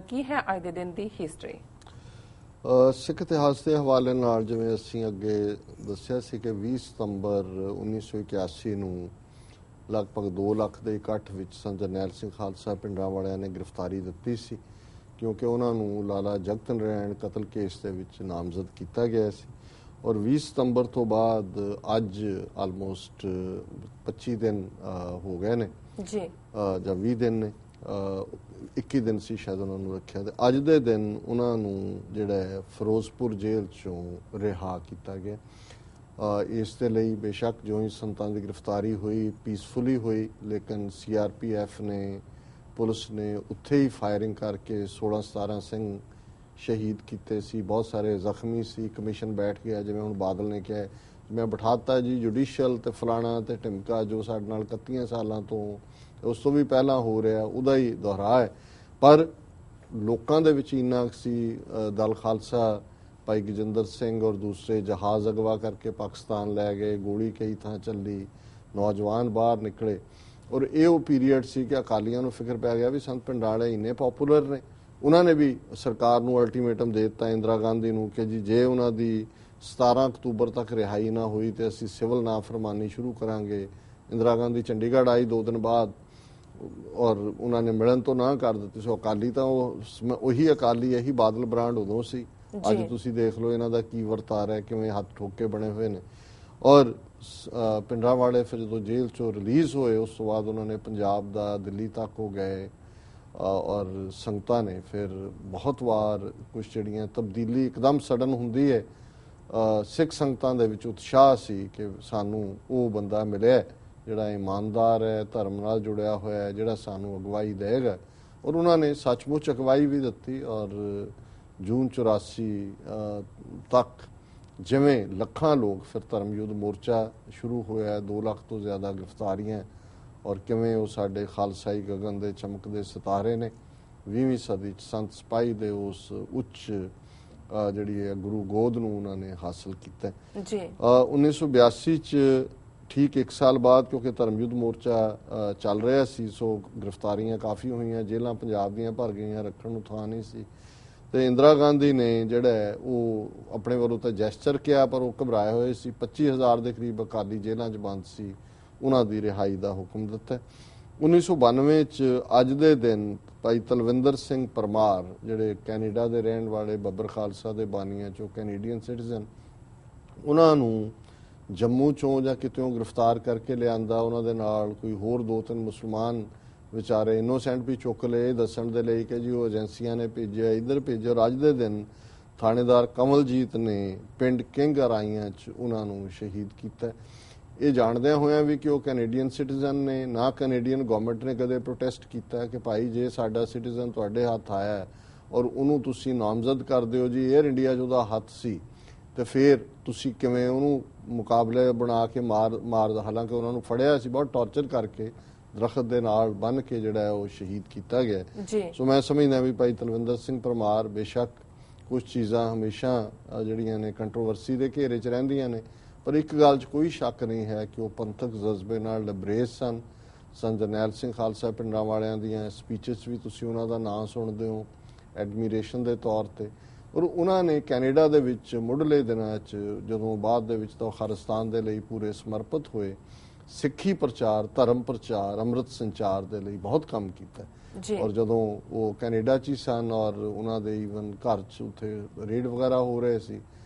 ਕੀ ਹੈ ਅੱਜ ਦੇ ਦਿਨ ਦੀ ਹਿਸਟਰੀ? ਸਿੱਖ ਇਤਿਹਾਸ ਦੇ ਹਵਾਲੇ ਨਾਲ ਜਿਵੇਂ ਅਸੀਂ ਅੱਗੇ ਦੱਸਿਆ ਸੀ ਕਿ 20 ਸਤੰਬਰ 1981 ਨੂੰ ਲਗਭਗ 2 ਲੱਖ ਦੇ ਇਕੱਠ ਵਿੱਚ ਸੰਤ ਜਰਨੈਲ ਸਿੰਘ ਖਾਲਸਾ ਪਿੰਡਾਂ ਵਾਲਿਆਂ ਨੇ ਗ੍ਰਿਫਤਾਰੀ ਦਿੱਤੀ ਸੀ, ਕਿਉਂਕਿ ਉਹਨਾਂ ਨੂੰ ਲਾਲਾ ਜਗਤ ਨਾਰਾਇਣ ਕਤਲ ਕੇਸ ਦੇ ਵਿੱਚ ਨਾਮਜ਼ਦ ਕੀਤਾ ਗਿਆ ਸੀ। ਔਰ 20 ਸਤੰਬਰ ਤੋਂ ਬਾਅਦ ਅੱਜ ਆਲਮੋਸਟ 25 ਦਿਨ ਹੋ ਗਏ ਨੇ ਜੀ, ਜਾਂ 20 ਦਿਨ ਨੇ, 21 ਦਿਨ ਸੀ ਸ਼ਾਇਦ ਉਹਨਾਂ ਨੂੰ ਰੱਖਿਆ, ਤੇ ਅੱਜ ਦੇ ਦਿਨ ਉਹਨਾਂ ਨੂੰ ਜਿਹੜਾ ਫਿਰੋਜ਼ਪੁਰ ਜੇਲ੍ਹ ਚੋਂ ਰਿਹਾ ਕੀਤਾ ਗਿਆ। ਇਸ ਦੇ ਲਈ ਬੇਸ਼ੱਕ ਜੋ ਹੀ ਸੰਤਾਂ ਦੀ ਗ੍ਰਿਫਤਾਰੀ ਹੋਈ ਪੀਸਫੁਲੀ ਹੋਈ, ਲੇਕਿਨ CRPF ਨੇ, ਪੁਲਿਸ ਨੇ ਉੱਥੇ ਹੀ ਫਾਇਰਿੰਗ ਕਰਕੇ 16-17 ਸਿੰਘ ਸ਼ਹੀਦ ਕੀਤੇ ਸੀ, ਬਹੁਤ ਸਾਰੇ ਜ਼ਖਮੀ ਸੀ। ਕਮਿਸ਼ਨ ਬੈਠ ਗਿਆ, ਜਿਵੇਂ ਹੁਣ ਬਾਦਲ ਨੇ ਕਿਹਾ ਮੈਂ ਬਿਠਾਤਾ ਜੀ ਜੁਡੀਸ਼ੀਅਲ ਤੇ ਫਲਾਣਾ ਤੇ ਢਿਮਕਾ, ਜੋ ਸਾਡੇ ਨਾਲ 31 ਸਾਲਾਂ ਤੋਂ ਉਸ ਤੋਂ ਵੀ ਪਹਿਲਾਂ ਹੋ ਰਿਹਾ ਉਹਦਾ ਹੀ ਦੁਹਰਾ ਹੈ। ਪਰ ਲੋਕਾਂ ਦੇ ਵਿੱਚ ਇੰਨਾ ਸੀ, ਦਲ ਖਾਲਸਾ ਭਾਈ ਗਜਿੰਦਰ ਸਿੰਘ ਔਰ ਦੂਸਰੇ ਜਹਾਜ਼ ਅਗਵਾ ਕਰਕੇ ਪਾਕਿਸਤਾਨ ਲੈ ਗਏ, ਗੋਲੀ ਕਈ ਥਾਂ ਚੱਲੀ, ਨੌਜਵਾਨ ਬਾਹਰ ਨਿਕਲੇ। ਔਰ ਇਹ ਉਹ ਪੀਰੀਅਡ ਸੀ ਕਿ ਅਕਾਲੀਆਂ ਨੂੰ ਫਿਕਰ ਪੈ ਗਿਆ ਵੀ ਸੰਤ ਪਿੰਡਾਲੇ ਇੰਨੇ ਪੋਪੂਲਰ ਨੇ। ਉਹਨਾਂ ਨੇ ਵੀ ਸਰਕਾਰ ਨੂੰ ਅਲਟੀਮੇਟਮ ਦੇ ਦਿੱਤਾ, ਇੰਦਰਾ ਗਾਂਧੀ ਨੂੰ, ਕਿ ਜੀ ਜੇ ਉਹਨਾਂ ਦੀ 17 ਅਕਤੂਬਰ ਤੱਕ ਰਿਹਾਈ ਨਾ ਹੋਈ ਤੇ ਅਸੀਂ ਸਿਵਲ ਨਾਫਰਮਾਨੀ ਸ਼ੁਰੂ ਕਰਾਂਗੇ। ਇੰਦਰਾ ਗਾਂਧੀ ਚੰਡੀਗੜ੍ਹ ਆਈ 2 ਦਿਨ ਬਾਅਦ ਔਰ ਉਹਨਾਂ ਨੇ ਮਿਲਣ ਤੋਂ ਨਾ ਕਰ ਦਿੱਤੀ ਸੀ। ਅਕਾਲੀ ਤਾਂ ਉਹੀ ਅਕਾਲੀ, ਇਹੀ ਬਾਦਲ ਬ੍ਰਾਂਡ ਉਦੋਂ ਸੀ। ਅੱਜ ਤੁਸੀਂ ਦੇਖ ਲਓ ਇਹਨਾਂ ਦਾ ਕੀ ਵਰਤਾਰਾ ਹੈ, ਕਿਵੇਂ ਹੱਥ ਠੋਕ ਕੇ ਬਣੇ ਹੋਏ ਨੇ। ਔਰ ਪਿੰਡਾਂ ਵਾਲੇ ਫਿਰ ਜਦੋਂ ਜੇਲ੍ਹ ਚੋਂ ਰਿਲੀਜ਼ ਹੋਏ ਉਸ ਤੋਂ ਬਾਅਦ ਉਹਨਾਂ ਨੇ ਪੰਜਾਬ ਦਾ ਦਿੱਲੀ ਤੱਕ ਹੋ ਗਏ ਔਰ ਸੰਗਤਾਂ ਨੇ ਫਿਰ ਬਹੁਤ ਵਾਰ ਕੁਝ ਜਿਹੜੀਆਂ ਤਬਦੀਲੀ ਇੱਕਦਮ ਸਡਨ ਹੁੰਦੀ ਹੈ। ਸਿੱਖ ਸੰਗਤਾਂ ਦੇ ਵਿੱਚ ਉਤਸ਼ਾਹ ਸੀ ਕਿ ਸਾਨੂੰ ਉਹ ਬੰਦਾ ਮਿਲਿਆ ਜਿਹੜਾ ਇਮਾਨਦਾਰ ਹੈ, ਧਰਮ ਨਾਲ ਜੁੜਿਆ ਹੋਇਆ ਹੈ, ਜਿਹੜਾ ਸਾਨੂੰ ਅਗਵਾਈ ਦੇਗਾ। ਔਰ ਉਹਨਾਂ ਨੇ ਸੱਚਮੁੱਚ ਅਗਵਾਈ ਵੀ ਦਿੱਤੀ। ਔਰ ਜੂਨ 84 ਤੱਕ ਜਿਵੇਂ ਲੱਖਾਂ ਲੋਕ, ਫਿਰ ਧਰਮ ਯੁੱਧ ਮੋਰਚਾ ਸ਼ੁਰੂ ਹੋਇਆ, 2 ਲੱਖ ਤੋਂ ਜ਼ਿਆਦਾ ਗ੍ਰਿਫਤਾਰੀਆਂ, ਔਰ ਕਿਵੇਂ ਉਹ ਸਾਡੇ ਖਾਲਸਾਈ ਗਗਨ ਦੇ ਚਮਕਦੇ ਸਿਤਾਰੇ ਨੇ। 20ਵੀਂ ਸਦੀ 'ਚ ਸੰਤ ਸਿਪਾਹੀ ਦੇ ਉਸ ਉੱਚ ਜਿਹੜੀ ਹੈ ਗੁਰੂ ਗੋਦ ਨੂੰ ਉਹਨਾਂ ਨੇ ਹਾਸਲ ਕੀਤਾ ਜੀ। 1982 'ਚ ਠੀਕ 1 ਸਾਲ ਬਾਅਦ, ਕਿਉਂਕਿ ਧਰਮ ਯੁੱਧ ਮੋਰਚਾ ਚੱਲ ਰਿਹਾ ਸੀ, ਸੋ ਗ੍ਰਿਫਤਾਰੀਆਂ ਕਾਫੀ ਹੋਈਆਂ, ਜੇਲ੍ਹਾਂ ਪੰਜਾਬ ਦੀਆਂ ਭਰ ਗਈਆਂ, ਰੱਖਣ ਨੂੰ ਥਾਂ ਨਹੀਂ ਸੀ। ਤੇ ਇੰਦਰਾ ਗਾਂਧੀ ਨੇ ਜਿਹੜਾ ਉਹ ਆਪਣੇ ਵੱਲੋਂ ਤਾਂ ਜੈਸਚਰ ਕਿਹਾ, ਪਰ ਉਹ ਘਬਰਾਏ ਹੋਏ ਸੀ। 25,000 ਦੇ ਕਰੀਬ ਅਕਾਲੀ ਜੇਲ੍ਹਾਂ 'ਚ ਬੰਦ ਸੀ, ਉਹਨਾਂ ਦੀ ਰਿਹਾਈ ਦਾ ਹੁਕਮ ਦਿੱਤਾ। 1992 'ਚ ਅੱਜ ਦੇ ਦਿਨ ਭਾਈ ਤਲਵਿੰਦਰ ਸਿੰਘ ਪਰਮਾਰ, ਜਿਹੜੇ ਕੈਨੇਡਾ ਦੇ ਰਹਿਣ ਵਾਲੇ, ਬੱਬਰ ਖਾਲਸਾ ਦੇ ਬਾਨੀਆਂ 'ਚੋਂ ਕੈਨੇਡੀਅਨ ਸਿਟੀਜ਼ਨ, ਉਹਨਾਂ ਨੂੰ ਜੰਮੂ 'ਚੋਂ ਜਾਂ ਕਿਤੋਂ ਗ੍ਰਿਫਤਾਰ ਕਰਕੇ ਲਿਆਂਦਾ। ਉਹਨਾਂ ਦੇ ਨਾਲ ਕੋਈ ਹੋਰ 2-3 ਮੁਸਲਮਾਨ ਵਿਚਾਰੇ ਇਨੋਸੈਂਟ ਵੀ ਚੁੱਕ ਲਏ ਦੱਸਣ ਦੇ ਲਈ ਕਿ ਜੀ ਉਹ ਏਜੰਸੀਆਂ ਨੇ ਭੇਜਿਆ, ਇੱਧਰ ਭੇਜਿਆ। ਔਰ ਅੱਜ ਦੇ ਦਿਨ ਥਾਣੇਦਾਰ ਕਮਲਜੀਤ ਨੇ ਪਿੰਡ ਕਿੰਗ ਰਾਈਆਂ 'ਚ ਉਹਨਾਂ ਨੂੰ ਸ਼ਹੀਦ ਕੀਤਾ। ਇਹ ਜਾਣਦਿਆਂ ਹੋਇਆਂ ਵੀ ਕਿ ਉਹ ਕੈਨੇਡੀਅਨ ਸਿਟੀਜ਼ਨ ਨੇ, ਨਾ ਕੈਨੇਡੀਅਨ ਗਵਰਨਮੈਂਟ ਨੇ ਕਦੇ ਪ੍ਰੋਟੈਸਟ ਕੀਤਾ ਕਿ ਭਾਈ ਜੇ ਸਾਡਾ ਸਿਟੀਜ਼ਨ ਤੁਹਾਡੇ ਹੱਥ ਆਇਆ ਔਰ ਉਹਨੂੰ ਤੁਸੀਂ ਨਾਮਜ਼ਦ ਕਰ ਦਿਓ, ਜੀ ਏਅਰ ਇੰਡੀਆ 'ਚ ਉਹਦਾ ਹੱਥ ਸੀ, ਤੇ ਫਿਰ ਤੁਸੀਂ ਕਿਵੇਂ ਉਹਨੂੰ ਮੁਕਾਬਲੇ ਬਣਾ ਕੇ ਮਾਰ ਹਾਲਾਂਕਿ ਉਹਨਾਂ ਨੂੰ ਫੜਿਆ ਸੀ ਬਹੁਤ ਟੌਰਚਰ ਕਰਕੇ, ਦਰਖਤ ਦੇ ਨਾਲ ਬੰਨ੍ਹ ਕੇ ਜਿਹੜਾ ਉਹ ਸ਼ਹੀਦ ਕੀਤਾ ਗਿਆ। ਸੋ ਮੈਂ ਸਮਝਦਾ ਵੀ ਭਾਈ ਤਲਵਿੰਦਰ ਸਿੰਘ ਪਰਮਾਰ, ਬੇਸ਼ੱਕ ਕੁਝ ਚੀਜ਼ਾਂ ਹਮੇਸ਼ਾ ਜਿਹੜੀਆਂ ਨੇ ਕੰਟਰੋਵਰਸੀ ਦੇ ਘੇਰੇ 'ਚ ਰਹਿੰਦੀਆਂ ਨੇ, ਪਰ ਇੱਕ ਗੱਲ 'ਚ ਕੋਈ ਸ਼ੱਕ ਨਹੀਂ ਹੈ ਕਿ ਉਹ ਪੰਥਕ ਜਜ਼ਬੇ ਨਾਲ ਲਬਰੇਜ਼ ਸਨ। ਸੰਤ ਜਰਨੈਲ ਸਿੰਘ ਖਾਲਸਾ ਪਿੰਡਾਂ ਵਾਲਿਆਂ ਦੀਆਂ ਸਪੀਚਸ ਵੀ ਤੁਸੀਂ ਉਹਨਾਂ ਦਾ ਨਾਂ ਸੁਣਦੇ ਹੋ ਐਡਮੀਰੇਸ਼ਨ ਦੇ ਤੌਰ ਤੇ। ਔਰ ਉਹਨਾਂ ਨੇ ਕੈਨੇਡਾ ਦੇ ਵਿੱਚ ਮੁੱਢਲੇ ਦਿਨਾਂ 'ਚ, ਜਦੋਂ ਬਾਅਦ ਦੇ ਵਿੱਚ ਤਾਂ ਖਾਲਿਸਤਾਨ ਦੇ ਲਈ ਪੂਰੇ ਸਮਰਪਿਤ ਹੋਏ, ਸਿੱਖੀ ਪ੍ਰਚਾਰ, ਧਰਮ ਪ੍ਰਚਾਰ, ਅੰਮ੍ਰਿਤ ਸੰਚਾਰ ਦੇ ਲਈ ਬਹੁਤ ਕੰਮ ਕੀਤਾ। ਔਰ ਜਦੋਂ ਉਹ ਕੈਨੇਡਾ 'ਚ ਹੀ ਸਨ ਔਰ ਉਹਨਾਂ ਦੇ ਈਵਨ ਘਰ 'ਚ ਉੱਥੇ ਰੇਡ ਵਗੈਰਾ ਹੋ ਰਹੇ ਸੀ,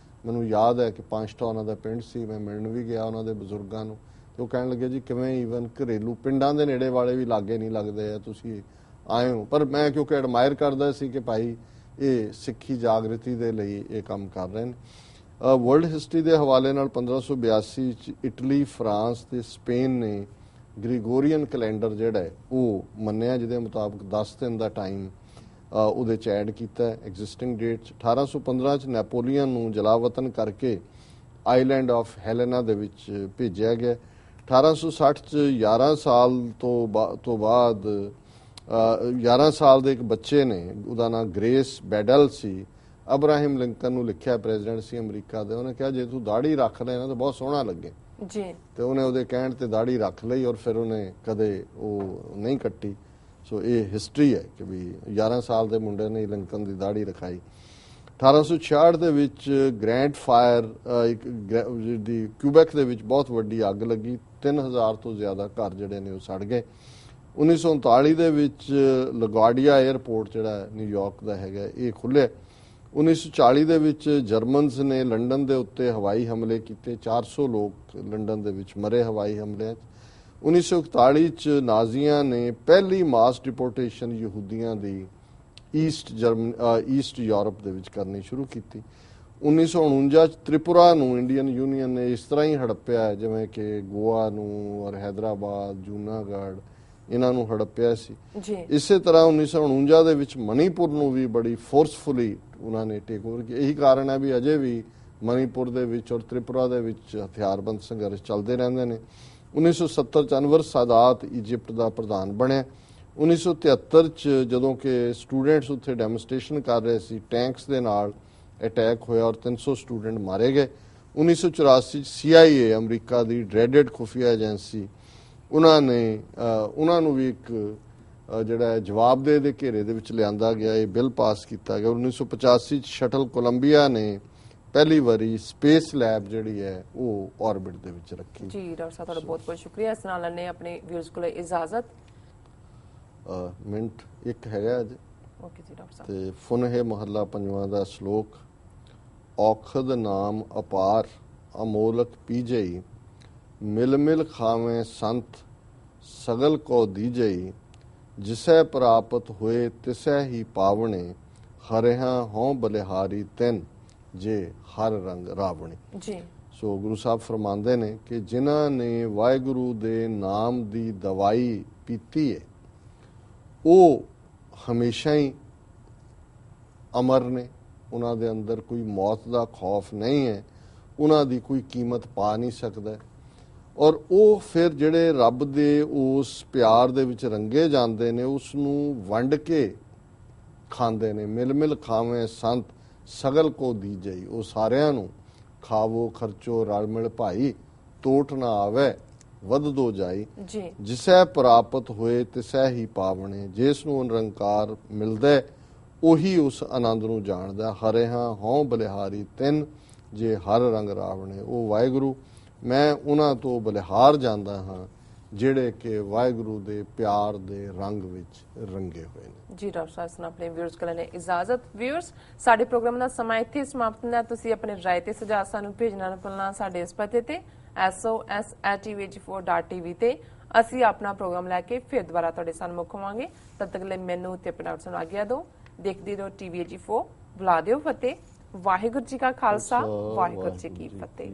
ਮੈਨੂੰ ਯਾਦ ਹੈ ਕਿ ਪੰਜਟਾ ਉਹਨਾਂ ਦਾ ਪਿੰਡ ਸੀ, ਮੈਂ ਮਿਲਣ ਵੀ ਗਿਆ ਉਹਨਾਂ ਦੇ ਬਜ਼ੁਰਗਾਂ ਨੂੰ, ਤੇ ਉਹ ਕਹਿਣ ਲੱਗੇ ਜੀ ਕਿਵੇਂ ਈਵਨ ਘਰੇਲੂ ਪਿੰਡਾਂ ਦੇ ਨੇੜੇ ਵਾਲੇ ਵੀ ਲਾਗੇ ਨਹੀਂ ਲੱਗਦੇ ਆ, ਤੁਸੀਂ ਆਏ ਹੋ। ਪਰ ਮੈਂ ਕਿਉਂਕਿ ਐਡਮਾਇਰ ਕਰਦਾ ਸੀ ਕਿ ਭਾਈ ਇਹ ਸਿੱਖੀ ਜਾਗ੍ਰਿਤੀ ਦੇ ਲਈ ਇਹ ਕੰਮ ਕਰ ਰਹੇ ਨੇ। ਵਰਲਡ ਹਿਸਟਰੀ ਦੇ ਹਵਾਲੇ ਨਾਲ 1582 'ਚ ਇਟਲੀ, ਫਰਾਂਸ ਤੇ ਸਪੇਨ ਨੇ ਗ੍ਰੀਗੋਰੀਅਨ ਕੈਲੰਡਰ ਜਿਹੜਾ ਹੈ ਉਹ ਮੰਨਿਆ, ਜਿਹਦੇ ਮੁਤਾਬਕ 10 ਦਿਨ ਦਾ ਟਾਈਮ ਉਹਦੇ 'ਚ ਐਡ ਕੀਤਾ ਐਗਜ਼ਿਸਟਿੰਗ ਡੇਟ 'ਚ। 1815 'ਚ ਨੈਪੋਲੀਅਨ ਨੂੰ ਜਲਾਵਤਨ ਕਰਕੇ ਆਈਲੈਂਡ ਆਫ ਹੈਲੇਨਾ ਦੇ ਵਿੱਚ ਭੇਜਿਆ ਗਿਆ। 1860 'ਚ 11 ਸਾਲ ਤੋਂ ਬਾਅਦ 11 ਸਾਲ ਦੇ ਇੱਕ ਬੱਚੇ ਨੇ, ਉਹਦਾ ਨਾਮ ਗ੍ਰੇਸ ਬੈਡਲ ਸੀ, ਅਬਰਾਹਿਮ ਲਿੰਕਨ ਨੂੰ ਲਿਖਿਆ, ਪ੍ਰੈਜ਼ੀਡੈਂਟ ਸੀ ਅਮਰੀਕਾ ਦੇ। ਉਹਨੇ ਕਿਹਾ ਜੇ ਤੂੰ ਦਾੜੀ ਰੱਖ ਲੈ ਨਾ ਤਾਂ ਬਹੁਤ ਸੋਹਣਾ ਲੱਗੇ ਜੀ, ਤੇ ਉਹਨੇ ਉਹਦੇ ਕਹਿਣ ਤੇ ਦਾੜੀ ਰੱਖ ਲਈ ਔਰ ਫਿਰ ਉਹਨੇ ਕਦੇ ਉਹ ਨਹੀਂ ਕੱਟੀ। ਸੋ ਇਹ ਹਿਸਟਰੀ ਹੈ ਕਿ ਵੀ 11 ਸਾਲ ਦੇ ਮੁੰਡੇ ਨੇ ਲਿੰਕਨ ਦੀ ਦਾੜੀ ਰਖਾਈ। 1866 ਦੇ ਵਿੱਚ ਗ੍ਰੈਂਡ ਫਾਇਰ ਇੱਕ ਦੀ ਕਿਊਬੈਕ ਦੇ ਵਿੱਚ ਬਹੁਤ ਵੱਡੀ ਅੱਗ ਲੱਗੀ, 3000 ਤੋਂ ਜ਼ਿਆਦਾ ਘਰ ਜਿਹੜੇ ਨੇ ਉਹ ਸੜ ਗਏ। 1939 ਦੇ ਵਿੱਚ ਲਗਾਰਡੀਆ 에ਅਰਪੋਰਟ ਜਿਹੜਾ ਨਿਊਯਾਰਕ ਦਾ ਹੈਗਾ ਇਹ ਖੁੱਲ੍ਹਿਆ। 1940 ਦੇ ਵਿੱਚ ਜਰਮਨਸ ਨੇ ਲੰਡਨ ਦੇ ਉੱਤੇ ਹਵਾਈ ਹਮਲੇ ਕੀਤੇ, 400 ਲੋਕ ਲੰਡਨ ਦੇ ਵਿੱਚ ਮਰੇ ਹਵਾਈ ਹਮਲਿਆਂ 'ਚ। 1941 'ਚ ਨਾਜ਼ੀਆਂ ਨੇ ਪਹਿਲੀ ਮਾਸ ਡਿਪੋਰਟੇਸ਼ਨ ਯਹੂਦੀਆਂ ਦੀ ਈਸਟ ਯੂਰਪ ਦੇ ਵਿੱਚ ਕਰਨੀ ਸ਼ੁਰੂ ਕੀਤੀ। 1949 'ਚ ਤ੍ਰਿਪੁਰਾ ਨੂੰ ਇੰਡੀਅਨ ਯੂਨੀਅਨ ਨੇ ਇਸ ਤਰ੍ਹਾਂ ਹੀ ਹੜੱਪਿਆ ਜਿਵੇਂ ਕਿ ਗੋਆ ਨੂੰ ਔਰ ਹੈਦਰਾਬਾਦ, ਜੂਨਾਗੜ੍ਹ ਇਹਨਾਂ ਨੂੰ ਹੜੱਪਿਆ ਸੀ। ਇਸੇ ਤਰ੍ਹਾਂ 1949 ਦੇ ਵਿੱਚ ਮਣੀਪੁਰ ਨੂੰ ਵੀ ਬੜੀ ਫੋਰਸਫੁਲੀ ਉਹਨਾਂ ਨੇ ਟੇਕ ਓਵਰ ਕੀਤਾ। ਇਹੀ ਕਾਰਨ ਹੈ ਵੀ ਅਜੇ ਵੀ ਮਣੀਪੁਰ ਦੇ ਵਿੱਚ ਔਰ ਤ੍ਰਿਪੁਰਾ ਦੇ ਵਿੱਚ ਹਥਿਆਰਬੰਦ ਸੰਘਰਸ਼ ਚੱਲਦੇ ਰਹਿੰਦੇ ਨੇ। 1970 'ਚ ਅਨਵਰ ਸਾਦਾਤ ਇਜਿਪਟ ਦਾ ਪ੍ਰਧਾਨ ਬਣਿਆ। 1973 'ਚ ਜਦੋਂ ਕਿ ਸਟੂਡੈਂਟਸ ਉੱਥੇ ਡੈਮੋਨਸਟ੍ਰੇਸ਼ਨ ਕਰ ਰਹੇ ਸੀ, ਟੈਂਕਸ ਦੇ ਨਾਲ ਅਟੈਕ ਹੋਇਆ ਔਰ 300 ਸਟੂਡੈਂਟ ਮਾਰੇ ਗਏ। 1984 'ਚ CIA ਅਮਰੀਕਾ ਦੀ ਡਰੈਡਡ ਖੁਫੀਆ ਏਜੰਸੀ ਉਹਨਾਂ ਨੂੰ ਵੀ ਇੱਕ ਜਿਹੜਾ ਜਵਾਬਦੇਹ ਦੇ ਘੇਰੇ ਦੇ ਵਿੱਚ ਲਿਆਂਦਾ ਗਿਆ, ਇਹ ਬਿੱਲ ਪਾਸ ਕੀਤਾ ਗਿਆ। 1985 'ਚ ਸ਼ਟਲ ਕੋਲੰਬੀਆ ਨੇ ਪਹਿਲੀ ਵਾਰੀ ਸਪੇਸ ਲੈਬ ਜਿਹੜੀ ਹੈ ਉਹ ਆਰਬਿਟ ਦੇ ਵਿੱਚ ਰੱਖੀ। ਜੀ ਡਾਕਟਰ ਸਾਹਿਬ ਤੁਹਾਡਾ ਬਹੁਤ ਬਹੁਤ ਸ਼ੁਕਰੀਆ। ਇਸ ਨਾਲ ਨੇ ਆਪਣੇ ਵਿਊਅਰਸ ਕੋਲ ਇਜਾਜ਼ਤ। ਮਿੰਟ ਇੱਕ ਹੈਗਾ ਅੱਜ। ਓਕੇ ਜੀ ਡਾਕਟਰ ਸਾਹਿਬ। ਤੇ ਫੁਨਹੇ ਮਹੱਲਾ ਪੰਜਵਾਂ ਦਾ ਸ਼ਲੋਕ, ਔਖਦ ਨਾਮ ਅਪਾਰ ਅਮੋਲਕ ਪੀਜਈ, ਮਿਲ ਮਿਲ ਖਾਵੇਂ ਸੰਤ ਸਗਲ ਕੋ ਦੀਜਈ, ਜਿਸੈ ਪ੍ਰਾਪਤ ਹੋਏ ਤਿਸੈ ਹੀ ਪਾਵਣੇ, ਹਰਿਹਾਂ ਹੋਂ ਬਲਿਹਾਰੀ ਤਿੰਨ ਜੇ ਹਰ ਰੰਗ ਰਾਵਣੀ। ਜੀ ਸੋ ਗੁਰੂ ਸਾਹਿਬ ਫਰਮਾਉਂਦੇ ਨੇ ਕਿ ਜਿਨ੍ਹਾਂ ਨੇ ਵਾਹਿਗੁਰੂ ਦੇ ਨਾਮ ਦੀ ਦਵਾਈ ਪੀਤੀ ਹੈ ਉਹ ਹਮੇਸ਼ਾ ਹੀ ਅਮਰ ਨੇ, ਉਹਨਾਂ ਦੇ ਅੰਦਰ ਕੋਈ ਮੌਤ ਦਾ ਖੌਫ ਨਹੀਂ ਹੈ, ਉਹਨਾਂ ਦੀ ਕੋਈ ਕੀਮਤ ਪਾ ਨਹੀਂ ਸਕਦਾ। ਔਰ ਉਹ ਫਿਰ ਜਿਹੜੇ ਰੱਬ ਦੇ ਉਸ ਪਿਆਰ ਦੇ ਵਿੱਚ ਰੰਗੇ ਜਾਂਦੇ ਨੇ ਉਸ ਨੂੰ ਵੰਡ ਕੇ ਖਾਂਦੇ ਨੇ। ਮਿਲ ਮਿਲ ਖਾਵੇਂ ਸੰਤ ਸਗਲ ਕੋ ਦੀਜਈ, ਉਹ ਸਾਰਿਆਂ ਨੂੰ ਖਾਵੋ ਖਰਚੋ ਰਲ ਮਿਲ ਭਾਈ, ਟੋਟ ਨਾ ਆਵੇ ਵੱਧ ਦੋ ਜਾਈ, ਜਿਸੈ ਪ੍ਰਾਪਤ ਹੋਏ ਤਿਸੈ ਹੀ ਪਾਵਣੇ, ਜਿਸ ਨੂੰ ਨਿਰੰਕਾਰ ਮਿਲਦਾ ਉਹੀ ਉਸ ਆਨੰਦ ਨੂੰ ਜਾਣਦਾ। ਹਰਿਹਾਂ ਹੋਂ ਬਲਿਹਾਰੀ ਤਿੰਨ ਜੇ ਹਰ ਰੰਗ ਰਾਵਣੇ, ਉਹ ਵਾਹਿਗੁਰੂ ਮੈਂ ਉਹਨਾਂ ਤੋਂ ਬਲਿਹਾਰ ਜਾਂਦਾ ਹਾਂ ਜਿਹੜੇ ਕਿ ਵਾਹਿਗੁਰੂ ਦੇ ਪਿਆਰ ਦੇ ਰੰਗ ਵਿੱਚ ਰੰਗੇ ਹੋਏ ਨੇ। ਜੀ ਡਾਕਟਰ ਸਾਹਿਬ ਆਪਣੇ ਵਿਊਅਰਸ ਕੋਲ ਨੇ ਇਜਾਜ਼ਤ। ਵਿਊਅਰਸ ਸਾਡੇ ਪ੍ਰੋਗਰਾਮ ਦਾ ਸਮਾਂ ਇੱਥੇ ਸਮਾਪਤ ਹੁੰਦਾ। ਤੁਸੀਂ ਆਪਣੇ ਰਾਏ ਤੇ ਸੁਝਾਅ ਸਾਨੂੰ ਭੇਜਣਾ ਨਾ ਭੁੱਲਣਾ ਸਾਡੇ ਇਸ ਪਤੇ ਤੇ sos@tvh4.tv ਤੇ। ਅਸੀਂ ਆਪਣਾ ਪ੍ਰੋਗਰਾਮ ਲੈ ਕੇ ਫਿਰ ਦੁਬਾਰਾ ਤੁਹਾਡੇ ਸਾਹਮਣੇ ਹੋਵਾਂਗੇ। ਤਦ ਤੱਕ ਲਈ ਮੈਨੂੰ ਤੇ ਆਪਣੇ ਡਾਕਟਰ ਨੂੰ ਆਗਿਆ ਦਿਓ। ਦੇਖਦੇ ਰਹੋ TVH4। ਬੁਲਾ ਦਿਓ ਫਤਿਹ। ਵਾਹਿਗੁਰੂ ਜੀ ਕਾ ਖਾਲਸਾ, ਵਾਹਿਗੁਰੂ ਜੀ ਕੀ ਫਤਿਹ।